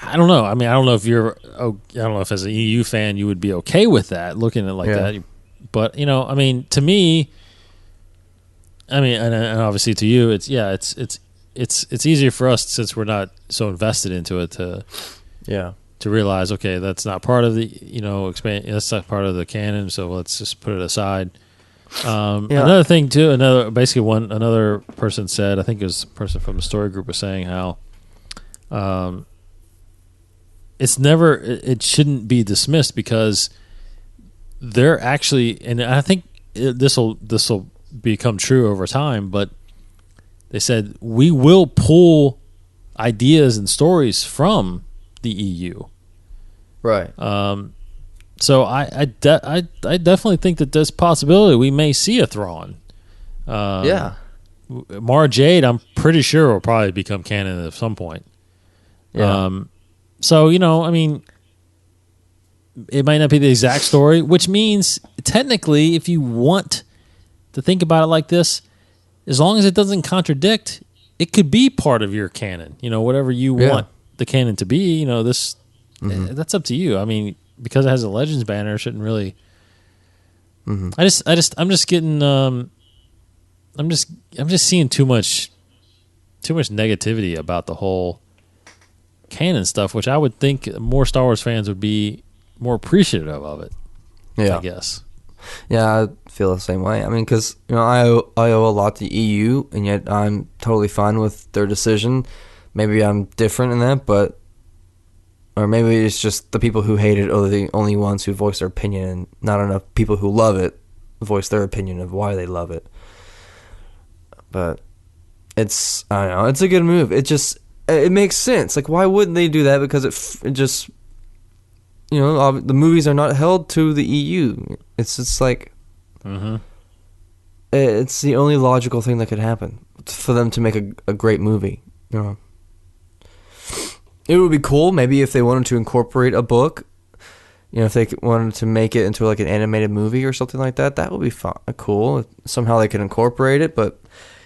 I don't know. I don't know if you're... I don't know if as an EU fan you would be okay with that, looking at it like that. But, to me... and obviously to you, it's easier for us since we're not so invested into it to realize, okay, that's not part of the that's not part of the canon, so let's just put it aside. Another thing too, another person said, I think it was a person from the story group, was saying how it shouldn't be dismissed because they're actually, and I think this will become true over time, but they said we will pull ideas and stories from the EU. Right. So I definitely think that there's possibility we may see a Thrawn. Mara Jade, I'm pretty sure will probably become canon at some point. Yeah. So, it might not be the exact story, which means technically, if you want to think about it like this, as long as it doesn't contradict, it could be part of your canon. Whatever you want the canon to be, that's up to you. Because it has a Legends banner, it shouldn't really. I'm just getting. I'm just seeing too much negativity about the whole canon stuff, which I would think more Star Wars fans would be more appreciative of it. Yeah, I guess. Yeah, I feel the same way. Because I owe a lot to EU, and yet I'm totally fine with their decision. Maybe I'm different in that, but. Or maybe it's just the people who hate it are the only ones who voice their opinion, and not enough people who love it voice their opinion of why they love it. But I don't know, it's a good move. It makes sense. Like, why wouldn't they do that? Because it just, the movies are not held to the EU. It's just like, it's the only logical thing that could happen for them to make a great movie. It would be cool, maybe if they wanted to incorporate a book, if they wanted to make it into like an animated movie or something like that, that would be fun, cool. If somehow they could incorporate it, but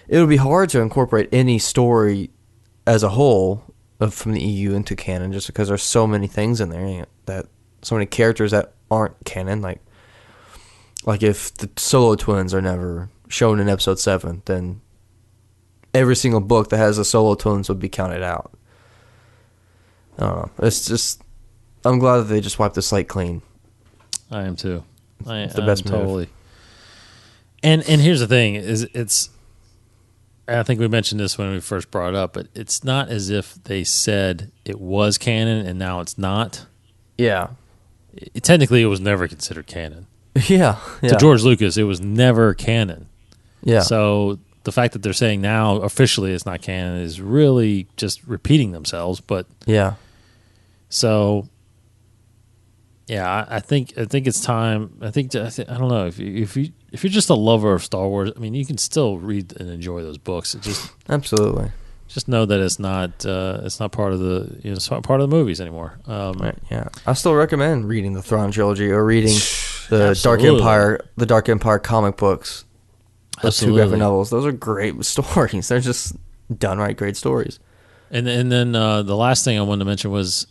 it would be hard to incorporate any story as a whole from the EU into canon, just because there's so many things in there, so many characters that aren't canon. Like if the Solo twins are never shown in Episode 7, then every single book that has the Solo twins would be counted out. I don't know. It's just, I'm glad that they just wiped the slate clean. I am too. It's the best move. Totally. And here's the thing: I think we mentioned this when we first brought it up, but it's not as if they said it was canon and now it's not. Yeah. Technically, it was never considered canon. Yeah. To George Lucas, it was never canon. Yeah. So the fact that they're saying now officially it's not canon is really just repeating themselves. But yeah. So yeah, I think it's time. I don't know if you're just a lover of Star Wars. I mean, you can still read and enjoy those books. It just absolutely. Just know that it's not part of the it's not part of the movies anymore. Right, yeah, I still recommend reading the Thrawn trilogy or reading the Absolutely. Dark Empire comic books. Those two Absolutely. graphic novels. Those are great stories. They're just done right, great stories. And then the last thing I wanted to mention was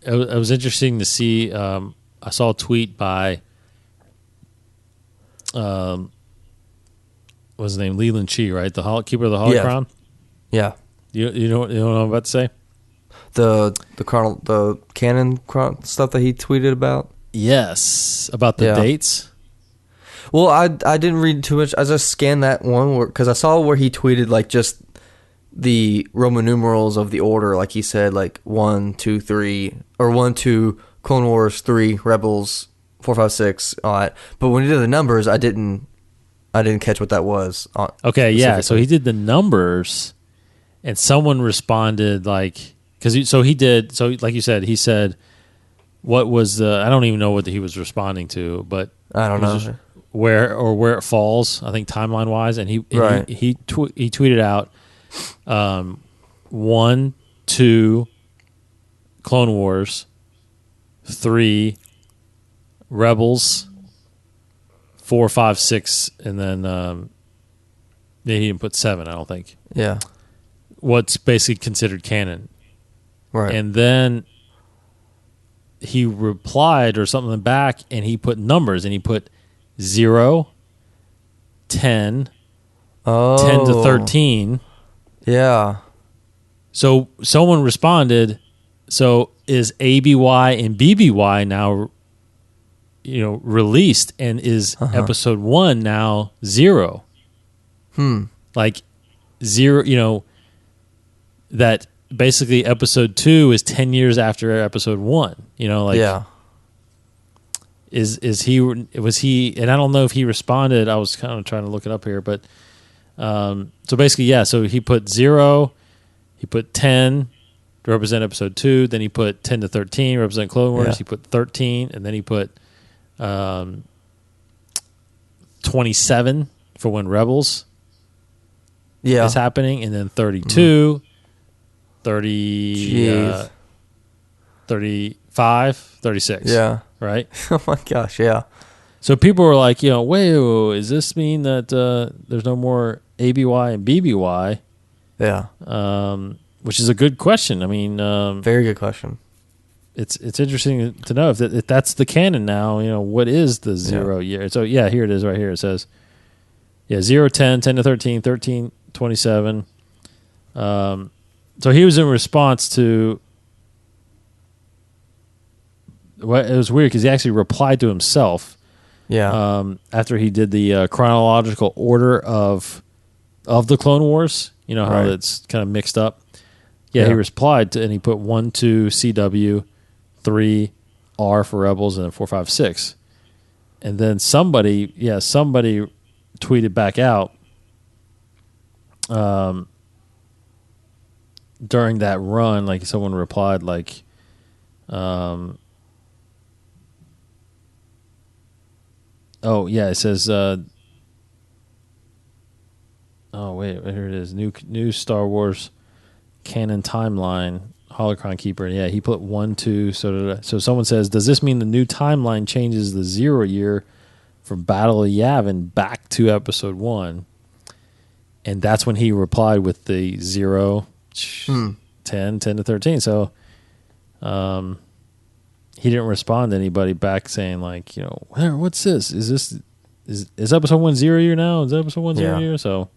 it was interesting to see. I saw a tweet by what's his name, Leland Chi, right? The keeper of the Holocron. Yeah. You know what I'm about to say? The canon stuff that he tweeted about. Yes, about the dates. Well, I didn't read too much. I just scanned that one because I saw where he tweeted like just the Roman numerals of the order, like he said, like 1, 2, 3, or 1, 2, Clone Wars, 3, Rebels, 4, 5, 6, all that. But when he did the numbers, I didn't catch what that was. Okay, yeah. So he did the numbers, and someone responded like like you said, he said what was the I don't even know what he was responding to, but I don't know where it falls. I think timeline wise, and he tweeted out 1, 2 Clone Wars, 3 Rebels, 4, 5, 6, and then he didn't put 7. I don't think. Yeah. What's basically considered canon, right? And then he replied or something back, and he put numbers, and he put 0, 10, 10 to 13. Yeah. So someone responded. So is ABY and BBY now, released, and is episode 1 now 0? Like 0. That basically episode 2 is 10 years after episode 1. Yeah. Was he? And I don't know if he responded. I was kind of trying to look it up here, but so basically, yeah. So he put 0. He put 10 to represent episode 2. Then he put 10 to 13 represent Clone Wars. Yeah. He put 13, and then he put 27 for when Rebels is happening, and then 32, 30, 35, 36. Yeah. Right? Oh my gosh, yeah. So people were like, wait, does this mean that there's no more ABY and BBY? Yeah. Which is a good question. I mean, very good question. It's interesting to know if that's the canon now. What is the 0 year? So yeah, here it is right here. It says 0, 10, 10 to 13, 13, 27. So he was in response to. Well, it was weird because he actually replied to himself. Yeah. After he did the chronological order of the Clone Wars, how it's kind of mixed up. Yeah, he replied to, and he put 1, 2 CW, 3 R for Rebels, and then 4, 5, 6. And then somebody tweeted back out during that run, like someone replied like. Oh yeah, it says. Oh wait, here it is. New Star Wars canon timeline. Holocron Keeper. Yeah, he put 1, 2. So someone says, does this mean the new timeline changes the 0 year from Battle of Yavin back to Episode 1? And that's when he replied with the 0, 10, 10 to 13. So, he didn't respond to anybody back saying like, what's this? Is episode 1 0 year now? Is episode 1 0 year? So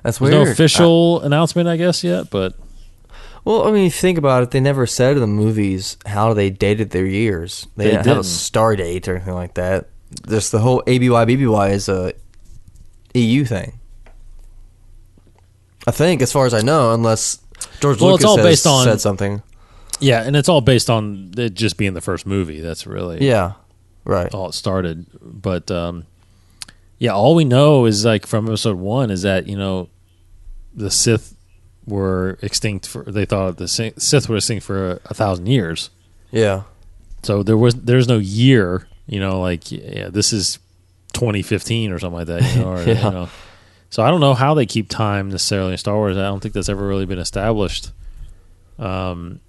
that's there's weird. no official announcement, I guess, yet. But Well, I mean, think about it. They never said in the movies how they dated their years. They didn't have a star date or anything like that. Just the whole ABY BBY is a EU thing. I think, as far as I know, unless George Lucas said something. Yeah, and it's all based on it just being the first movie. That's really right. all it started. But yeah, all we know is like from episode 1 is that the Sith were extinct they thought the Sith were extinct for 1,000 years. Yeah. So there's no year. This is 2015 or something like that. So I don't know how they keep time necessarily in Star Wars. I don't think that's ever really been established in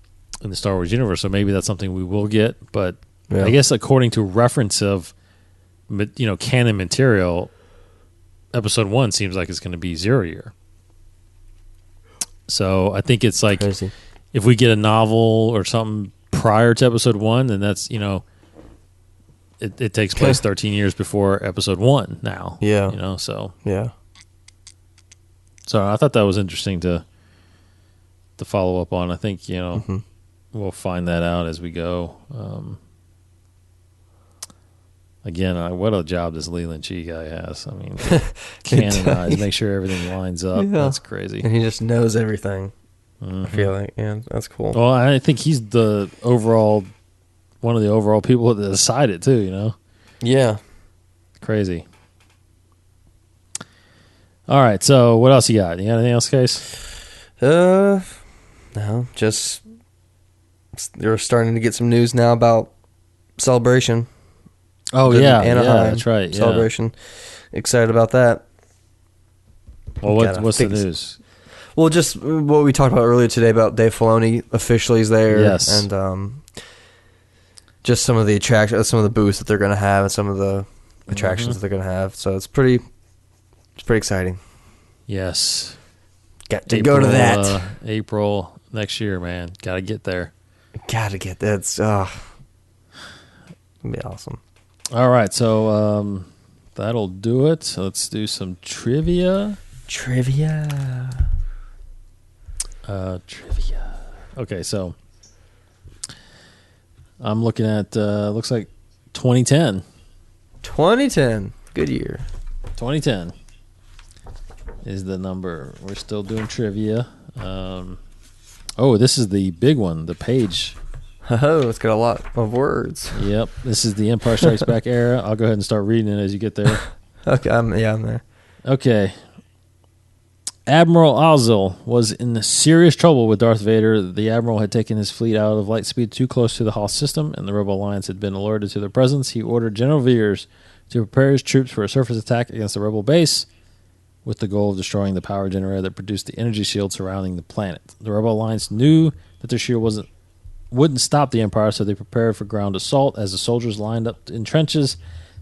the Star Wars universe. So maybe that's something we will get. But I guess according to reference of canon material, episode 1 seems like it's going to be 0 year. So I think it's like crazy. If we get a novel or something prior to episode 1, then that's it takes place 13 years before episode 1 now. Yeah. So yeah. So I thought that was interesting to follow up on. I think we'll find that out as we go. Again, what a job this Leland Chi guy has. I mean, canonize, make sure everything lines up. Yeah. That's crazy. And he just knows everything. I feel like, that's cool. Well, I think he's one of the overall people that decide it too. Yeah. Crazy. All right, so what else you got? You got anything else, Case? No, just they're starting to get some news now about Celebration. Oh yeah, that's right. Celebration. Excited about that. Well, what's the news? Well, just what we talked about earlier today about Dave Filoni officially is there. Yes, and just some of the attractions, some of the booths that they're going to have, and some of the attractions that they're going to have. So it's pretty exciting. Yes. Got to go to that. April next year, man. Got to get there. Got to get that. It's it'll be awesome. All right, so that'll do it. So let's do some trivia. Trivia. Okay, so I'm looking at looks like 2010. 2010. Good year. 2010 is the number. We're still doing trivia. This is the big one, the page. Oh, it's got a lot of words. Yep. This is the Empire Strikes Back era. I'll go ahead and start reading it as you get there. Okay, I'm there. Okay. Admiral Ozzel was in serious trouble with Darth Vader. The Admiral had taken his fleet out of light speed too close to the Hoth system, and the Rebel Alliance had been alerted to their presence. He ordered General Veers to prepare his troops for a surface attack against the Rebel base with the goal of destroying the power generator that produced the energy shield surrounding the planet. The Rebel Alliance knew that their shield wouldn't stop the Empire, so they prepared for ground assault. As the soldiers lined up in trenches,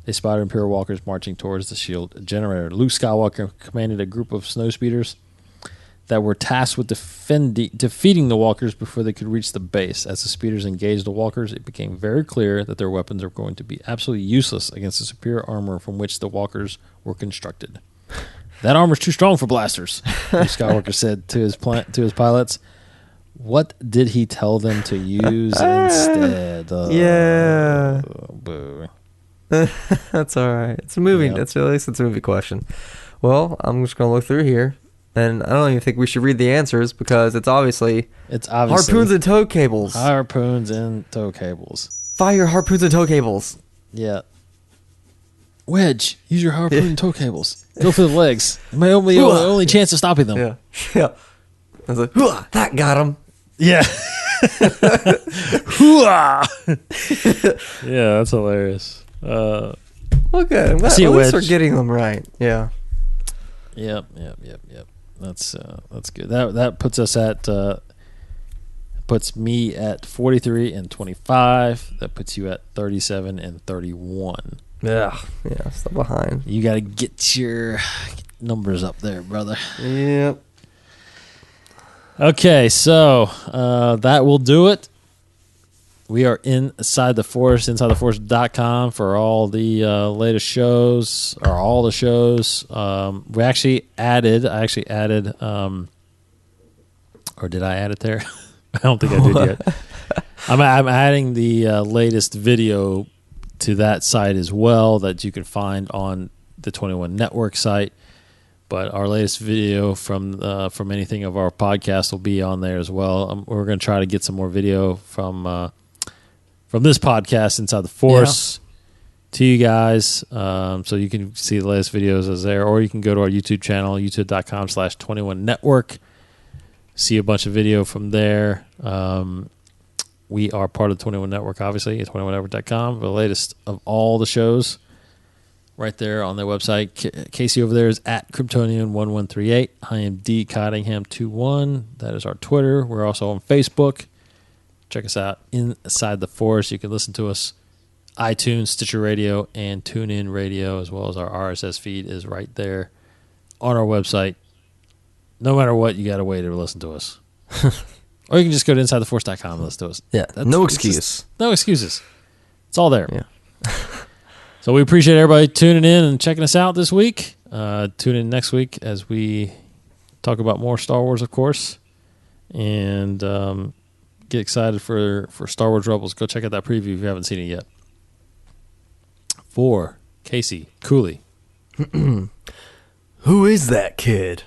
they spotted Imperial walkers marching towards the shield generator. Luke Skywalker commanded a group of snowspeeders that were tasked with defeating the walkers before they could reach the base. As the speeders engaged the walkers, it became very clear that their weapons are going to be absolutely useless against the superior armor from which the walkers were constructed. That armor's too strong for blasters, Luke Skywalker said to his pilots. What did he tell them to use instead? Yeah. Boo. That's all right. It's a movie. Yep. It's at least it's a movie question. Well, I'm just going to look through here. And I don't even think we should read the answers because it's obviously harpoons and tow cables. Harpoons and tow cables. Fire harpoons and tow cables. Yeah. Wedge, use your harpoon and tow cables. Go for the legs. My only chance of stopping them. Yeah. Yeah. I was like, that got him. Yeah. Yeah, that's hilarious. Well, good. At least we're getting them right. Yeah. Yep. That's good. That puts us at puts me at 43 and 25. That puts you at 37 and 31. Yeah, still behind. You got to get your numbers up there, brother. Yep. Okay, so that will do it. We are Inside the Force, InsideTheForce.com for all the latest shows, or all the shows. I actually added Or did I add it there? I don't think I did yet. I'm adding the latest video to that site as well that you can find on the 21 Network site. But our latest video from anything of our podcast will be on there as well. We're going to try to get some more video from this podcast, Inside the Force, to you guys. So you can see the latest videos as there, or you can go to our YouTube channel, youtube.com/21network. See a bunch of video from there. We are part of the 21 Network, obviously, at 21network.com. The latest of all the shows right there on their website. Casey over there is at Kryptonian1138. I am D Cottingham21. That is our Twitter. We're also on Facebook. Check us out, Inside the Force. You can listen to us iTunes, Stitcher Radio, and TuneIn Radio, as well as our RSS feed is right there on our website. No matter what, you got a way to listen to us. Or you can just go to InsideTheForce.com and listen to us. Yeah, no excuse. No excuses. It's all there. Yeah. So we appreciate everybody tuning in and checking us out this week. Tune in next week as we talk about more Star Wars, of course. And get excited for Star Wars Rebels. Go check out that preview if you haven't seen it yet. For Casey Cooley. Who is that kid?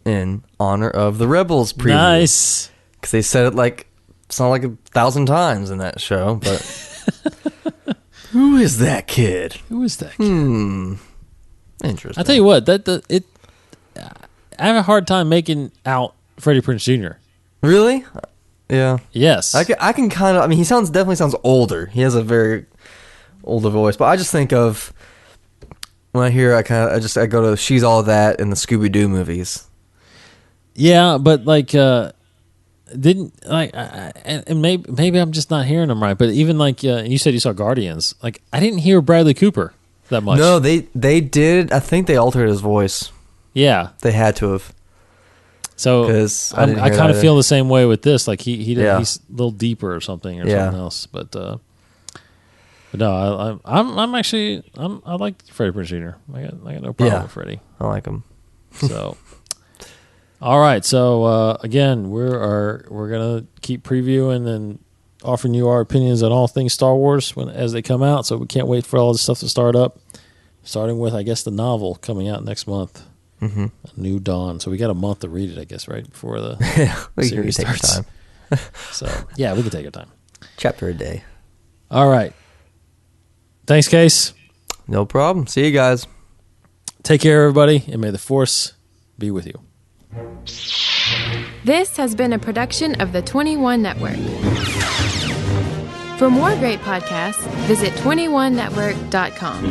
In honor of the Rebels preview. Nice. Because they said it it's not like 1,000 times in that show, but who is that kid? Who is that kid? Interesting. I tell you what, I have a hard time making out Freddie Prinze Jr. Really? Yeah. Yes. I can kind of, he definitely sounds older. He has a very older voice, but I just think of, when I hear, I go to She's All That in the Scooby-Doo movies. Yeah, but and maybe I'm just not hearing them right. But even you said you saw Guardians. I didn't hear Bradley Cooper that much. No, they did. I think they altered his voice. Yeah, they had to have. So I kind of feel the same way with this. He's a little deeper or something something else. But no, I'm actually I like Freddie Prinze Jr. I got no problem with Freddie. I like him. So. All right, so again, we're gonna keep previewing and offering you our opinions on all things Star Wars as they come out. So we can't wait for all this stuff to start up. Starting with, I guess, the novel coming out next month, A New Dawn. So we got a month to read it, I guess, right before the series starts. Time. So yeah, we can take our time. Chapter a day. All right. Thanks, Case. No problem. See you guys. Take care, everybody, and may the Force be with you. This has been a production of the 21 Network. For more great podcasts, visit 21network.com.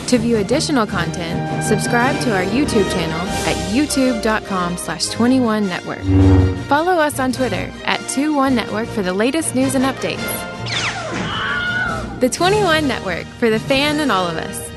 To view additional content, subscribe to our YouTube channel at youtube.com/21network. Follow us on Twitter at 21network for the latest news and updates. The 21 Network, for the fan and all of us.